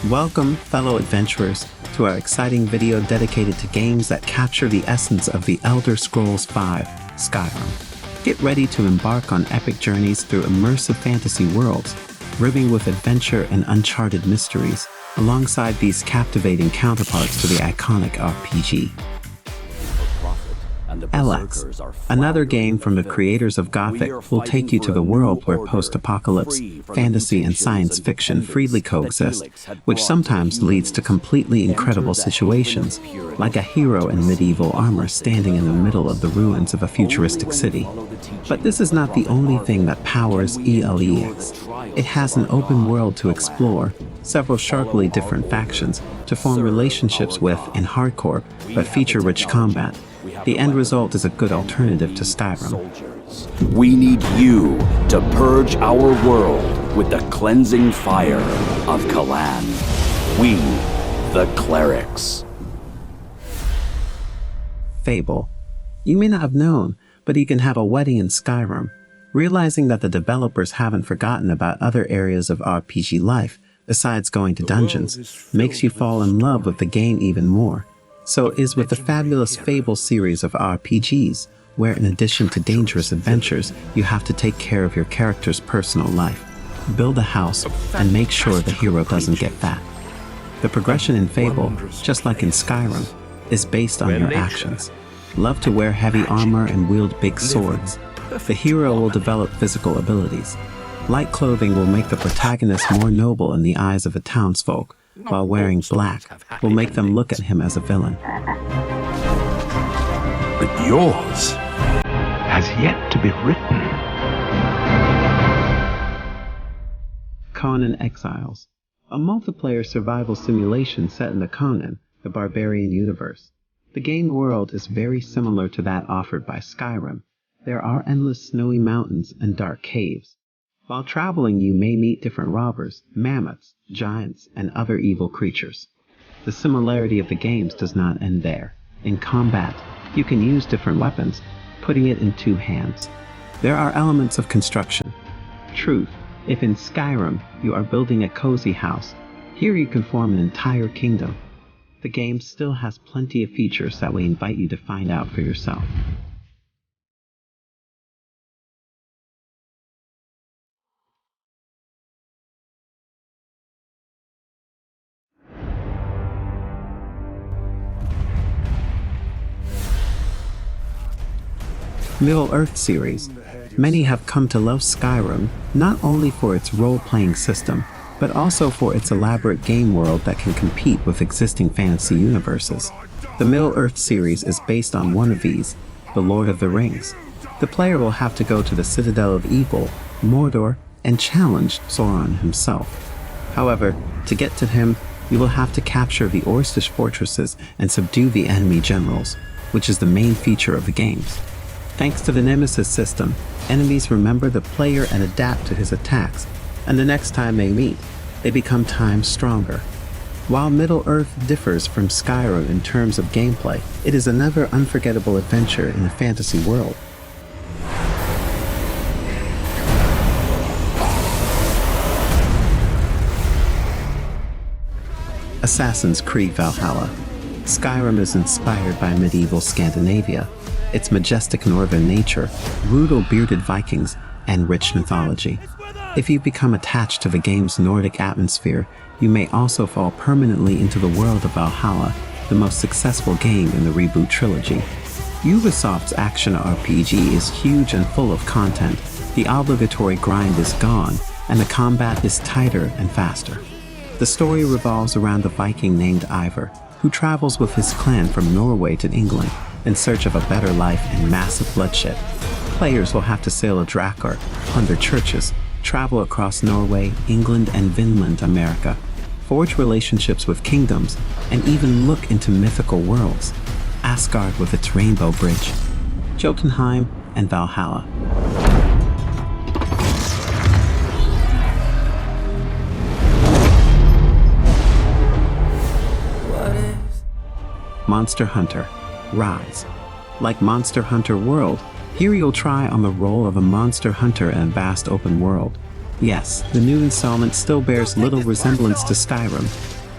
Welcome, fellow adventurers, to our exciting video dedicated to games that capture the essence of the Elder Scrolls V, Skyrim. Get ready to embark on epic journeys through immersive fantasy worlds, brimming with adventure and uncharted mysteries, alongside these captivating counterparts to the iconic RPG. Elex, another game from the creators of Gothic, will take you to the world where post-apocalypse, fantasy, and science fiction freely coexist, which sometimes leads to completely incredible situations, like a hero in medieval armor standing in the middle of the ruins of a futuristic city. But this is not the only thing that powers Elex. It has an open world to explore, several sharply different factions to form relationships with in hardcore, but feature-rich combat. The end result is a good alternative to Skyrim. We need you to purge our world with the cleansing fire of Conan. We, the clerics. Fable. You may not have known, but you can have a wedding in Skyrim. Realizing that the developers haven't forgotten about other areas of RPG life, besides going to dungeons, makes you fall in love with the game even more. So it is with the fabulous Fable series of RPGs, where in addition to dangerous adventures, you have to take care of your character's personal life, build a house, and make sure the hero doesn't get fat. The progression in Fable, just like in Skyrim, is based on your actions. Love to wear heavy armor and wield big swords. The hero will develop physical abilities. Light clothing will make the protagonist more noble in the eyes of the townsfolk, while wearing black will make them look at him as a villain. But yours has yet to be written. Conan Exiles, a multiplayer survival simulation set in the Conan, the barbarian universe. The game world is very similar to that offered by Skyrim. There are endless snowy mountains and dark caves. While traveling, you may meet different robbers, mammoths, giants, and other evil creatures. The similarity of the games does not end there. In combat, you can use different weapons, putting it in two hands. There are elements of construction. Truth, if in Skyrim you are building a cozy house, here you can form an entire kingdom. The game still has plenty of features that we invite you to find out for yourself. Middle-earth series. Many have come to love Skyrim not only for its role-playing system, but also for its elaborate game world that can compete with existing fantasy universes. The Middle-earth series is based on one of these, The Lord of the Rings. The player will have to go to the Citadel of Evil, Mordor, and challenge Sauron himself. However, to get to him, you will have to capture the Orcish fortresses and subdue the enemy generals, which is the main feature of the games. Thanks to the Nemesis system, enemies remember the player and adapt to his attacks, and the next time they meet, they become times stronger. While Middle-earth differs from Skyrim in terms of gameplay, it is another unforgettable adventure in a fantasy world. Assassin's Creed Valhalla. Skyrim is inspired by medieval Scandinavia, its majestic northern nature, brutal bearded Vikings, and rich mythology. If you become attached to the game's Nordic atmosphere, you may also fall permanently into the world of Valhalla, the most successful game in the reboot trilogy. Ubisoft's action RPG is huge and full of content. The obligatory grind is gone, and the combat is tighter and faster. The story revolves around a Viking named Ivar, who travels with his clan from Norway to England in search of a better life and massive bloodshed. Players will have to sail a drakkar, plunder churches, travel across Norway, England, and Vinland, America, forge relationships with kingdoms, and even look into mythical worlds. Asgard with its rainbow bridge, Jotunheim, and Valhalla. Monster Hunter Rise. Like Monster Hunter World, here you'll try on the role of a monster hunter in a vast open world. Yes, the new installment still bears little resemblance to Skyrim,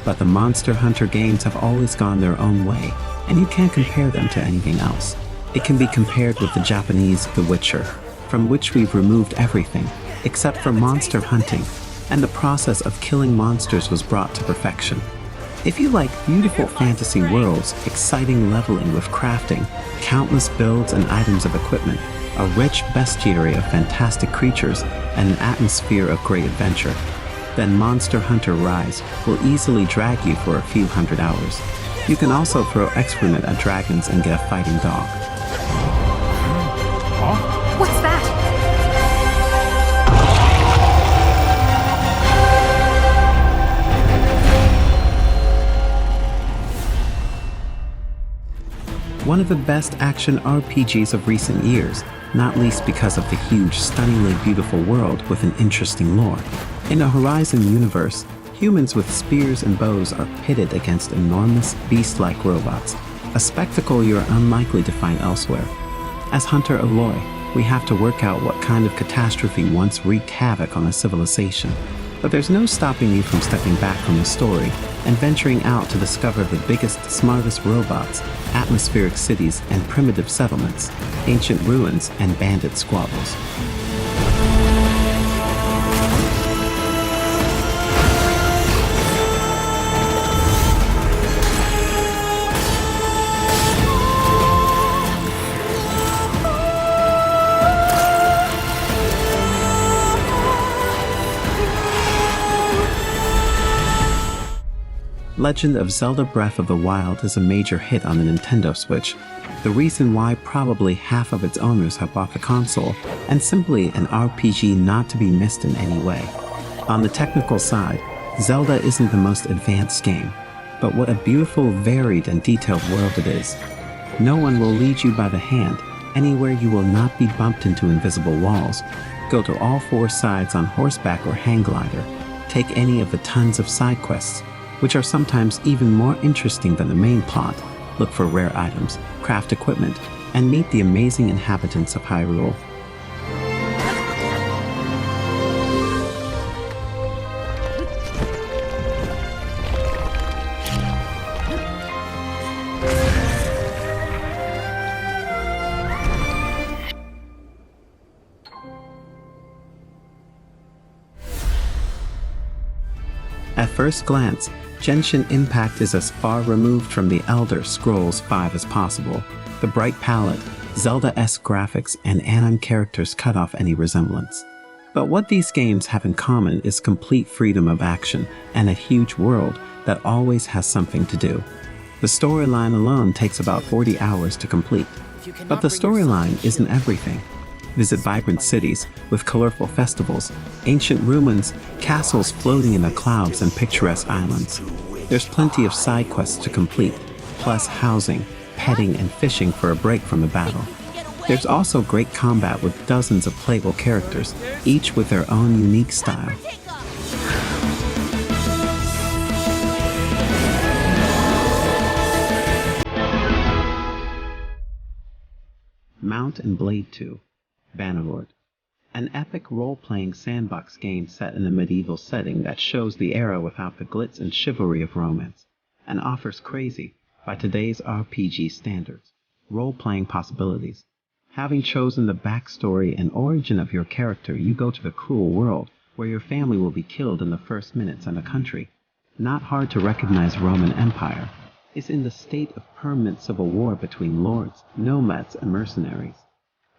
but the Monster Hunter games have always gone their own way, and you can't compare them to anything else. It can be compared with the Japanese The Witcher, from which we've removed everything, except for monster hunting, and the process of killing monsters was brought to perfection. If you like beautiful fantasy worlds, exciting leveling with crafting, countless builds and items of equipment, a rich bestiary of fantastic creatures, and an atmosphere of great adventure, then Monster Hunter Rise will easily drag you for a few hundred hours. You can also throw excrement at dragons and get a fighting dog. What's that? One of the best action RPGs of recent years, not least because of the huge, stunningly beautiful world with an interesting lore. In a Horizon universe, humans with spears and bows are pitted against enormous, beast-like robots, a spectacle you're unlikely to find elsewhere. As Hunter Aloy, we have to work out what kind of catastrophe once wreaked havoc on a civilization. But there's no stopping you from stepping back from the story and venturing out to discover the biggest, smartest robots, atmospheric cities and primitive settlements, ancient ruins and bandit squabbles. Legend of Zelda Breath of the Wild is a major hit on the Nintendo Switch, the reason why probably half of its owners have bought the console, and simply an RPG not to be missed in any way. On the technical side, Zelda isn't the most advanced game, but what a beautiful, varied, and detailed world it is. No one will lead you by the hand, anywhere you will not be bumped into invisible walls. Go to all four sides on horseback or hang glider. Take any of the tons of side quests, which are sometimes even more interesting than the main plot. Look for rare items, craft equipment, and meet the amazing inhabitants of Hyrule. At first glance, Genshin Impact is as far removed from the Elder Scrolls V as possible. The bright palette, Zelda-esque graphics, and anime characters cut off any resemblance. But what these games have in common is complete freedom of action and a huge world that always has something to do. The storyline alone takes about 40 hours to complete. But the storyline isn't everything. Visit vibrant cities with colorful festivals, ancient ruins, castles floating in the clouds, and picturesque islands. There's plenty of side quests to complete, plus housing, petting, and fishing for a break from the battle. There's also great combat with dozens of playable characters, each with their own unique style. Mount and Blade 2. Bannerlord, an epic role-playing sandbox game set in a medieval setting that shows the era without the glitz and chivalry of romance, and offers crazy, by today's RPG standards, role-playing possibilities. Having chosen the backstory and origin of your character, you go to the cruel world, where your family will be killed in the first minutes, and a country, not hard to recognize Roman Empire, is in the state of permanent civil war between lords, nomads, and mercenaries.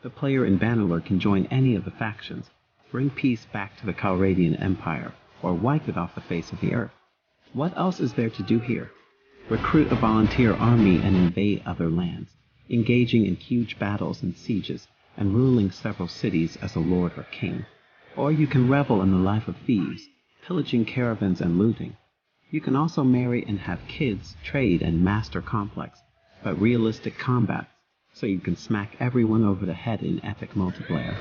The player in Bannerlord can join any of the factions, bring peace back to the Calradian Empire, or wipe it off the face of the earth. What else is there to do here? Recruit a volunteer army and invade other lands, engaging in huge battles and sieges, and ruling several cities as a lord or king. Or you can revel in the life of thieves, pillaging caravans and looting. You can also marry and have kids, trade, and master complex, but realistic combat, so you can smack everyone over the head in epic multiplayer.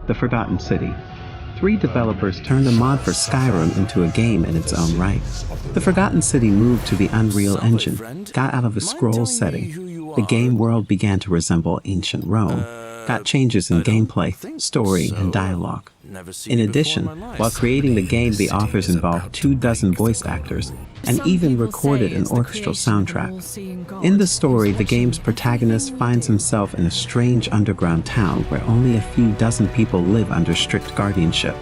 The Forgotten City. 3 developers turned a mod for Skyrim into a game in its own right. The Forgotten City moved to the Unreal Engine, got out of the scrolls setting. The game world began to resemble ancient Rome, got changes in gameplay, story, and dialogue. In addition, while creating the game, the authors involved 24 voice actors and even recorded an orchestral soundtrack. In the story, the game's protagonist finds himself in a strange underground town where only a few dozen people live under strict guardianship.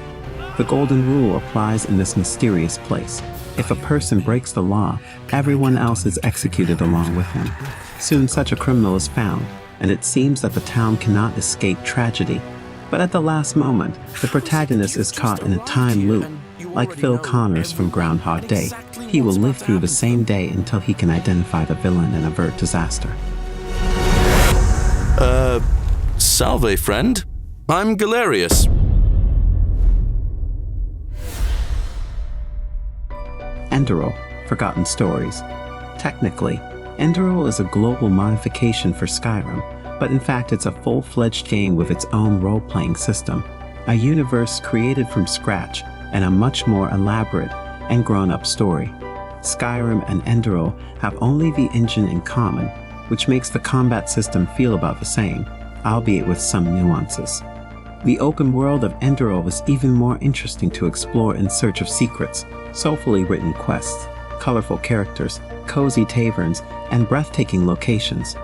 The golden rule applies in this mysterious place. If a person breaks the law, everyone else is executed along with him. Soon such a criminal is found, and it seems that the town cannot escape tragedy. But at the last moment, the protagonist is caught in a time loop. Like Phil Connors from Groundhog Day, he will live through the same day until he can identify the villain and avert disaster. Salve, friend. I'm Galerius. Enderal, Forgotten Stories. Technically, Enderal is a global modification for Skyrim, but in fact it's a full-fledged game with its own role-playing system, a universe created from scratch, and a much more elaborate and grown-up story. Skyrim and Enderal have only the engine in common, which makes the combat system feel about the same, albeit with some nuances. The open world of Enderal is even more interesting to explore in search of secrets, soulfully written quests, colorful characters, cozy taverns, and breathtaking locations.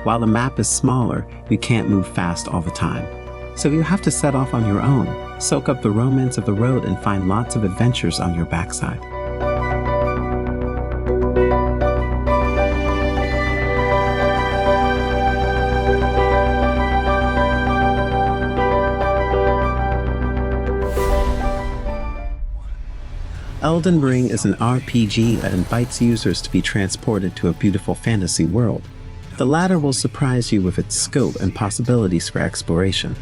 While the map is smaller, you can't move fast all the time. So you have to set off on your own, soak up the romance of the road, and find lots of adventures on your backside. Elden Ring is an RPG that invites users to be transported to a beautiful fantasy world. The latter will surprise you with its scope and possibilities for exploration.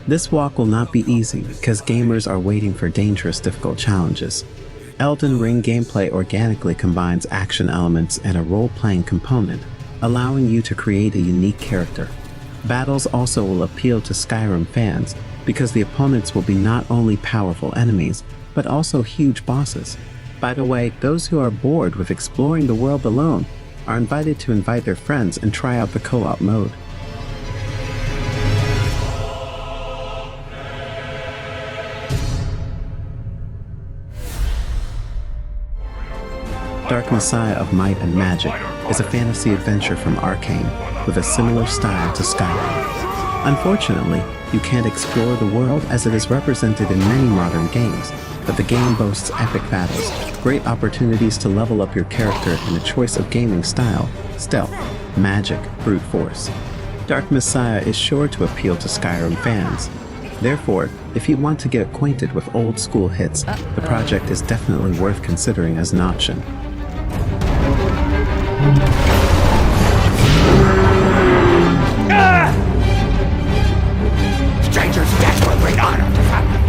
This walk will not be easy because gamers are waiting for dangerous, difficult challenges. Elden Ring gameplay organically combines action elements and a role-playing component, allowing you to create a unique character. Battles also will appeal to Skyrim fans because the opponents will be not only powerful enemies, but also huge bosses. By the way, those who are bored with exploring the world alone are invited to invite their friends and try out the co-op mode. Dark Messiah of Might and Magic is a fantasy adventure from Arcane with a similar style to Skyrim. Unfortunately, you can't explore the world as it is represented in many modern games, but the game boasts epic battles, great opportunities to level up your character, and a choice of gaming style, stealth, magic, brute force. Dark Messiah is sure to appeal to Skyrim fans. Therefore, if you want to get acquainted with old school hits, the project is definitely worth considering as an option. Strangers desperate bring honor to family.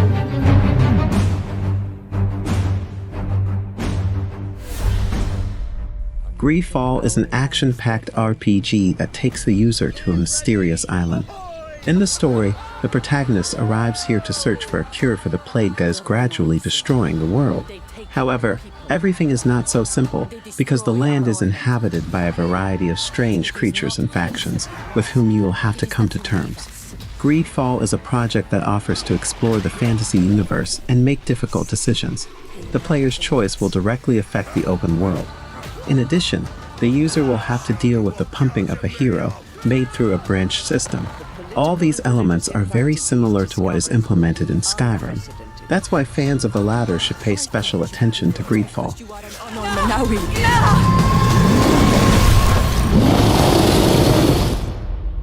Greedfall is an action-packed RPG that takes the user to a mysterious island. In the story, the protagonist arrives here to search for a cure for the plague that is gradually destroying the world. However, everything is not so simple because the land is inhabited by a variety of strange creatures and factions with whom you will have to come to terms. Greedfall is a project that offers to explore the fantasy universe and make difficult decisions. The player's choice will directly affect the open world. In addition, the user will have to deal with the pumping of a hero made through a branched system. All these elements are very similar to what is implemented in Skyrim. That's why fans of the latter should pay special attention to Greedfall.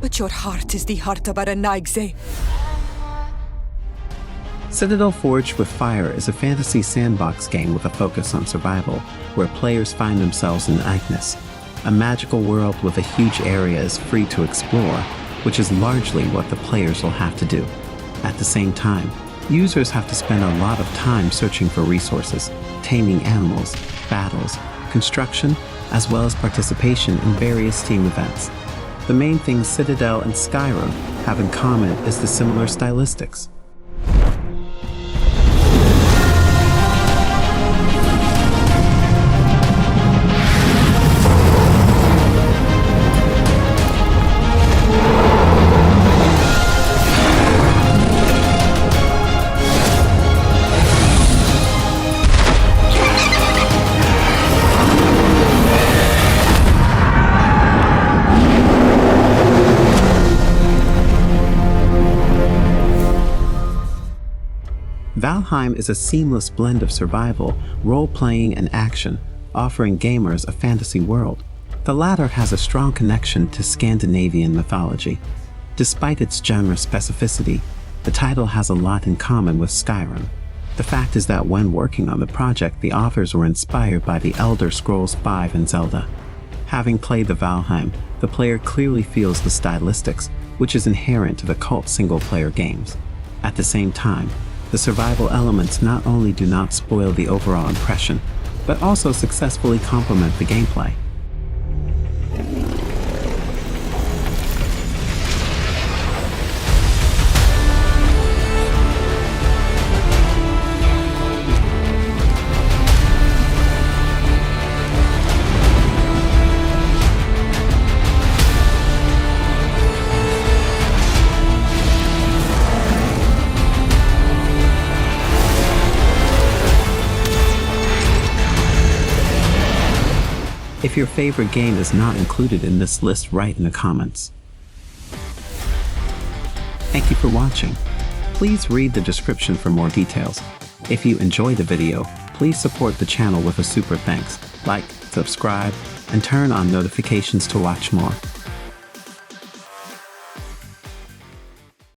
But your heart is the heart of Aranagze. Citadel Forged with Fire is a fantasy sandbox game with a focus on survival, where players find themselves in Ignis. A magical world with a huge area is free to explore, which is largely what the players will have to do. At the same time, users have to spend a lot of time searching for resources, taming animals, battles, construction, as well as participation in various team events. The main thing Citadel and Skyrim have in common is the similar stylistics. Valheim is a seamless blend of survival, role-playing, and action, offering gamers a fantasy world. The latter has a strong connection to Scandinavian mythology. Despite its genre specificity, the title has a lot in common with Skyrim. The fact is that when working on the project, the authors were inspired by the Elder Scrolls V and Zelda. Having played the Valheim, the player clearly feels the stylistics, which is inherent to the cult single-player games. At the same time, the survival elements not only do not spoil the overall impression, but also successfully complement the gameplay. If your favorite game is not included in this list, write in the comments. Thank you for watching. Please read the description for more details. If you enjoyed the video, please support the channel with a super thanks. Like, subscribe, and turn on notifications to watch more.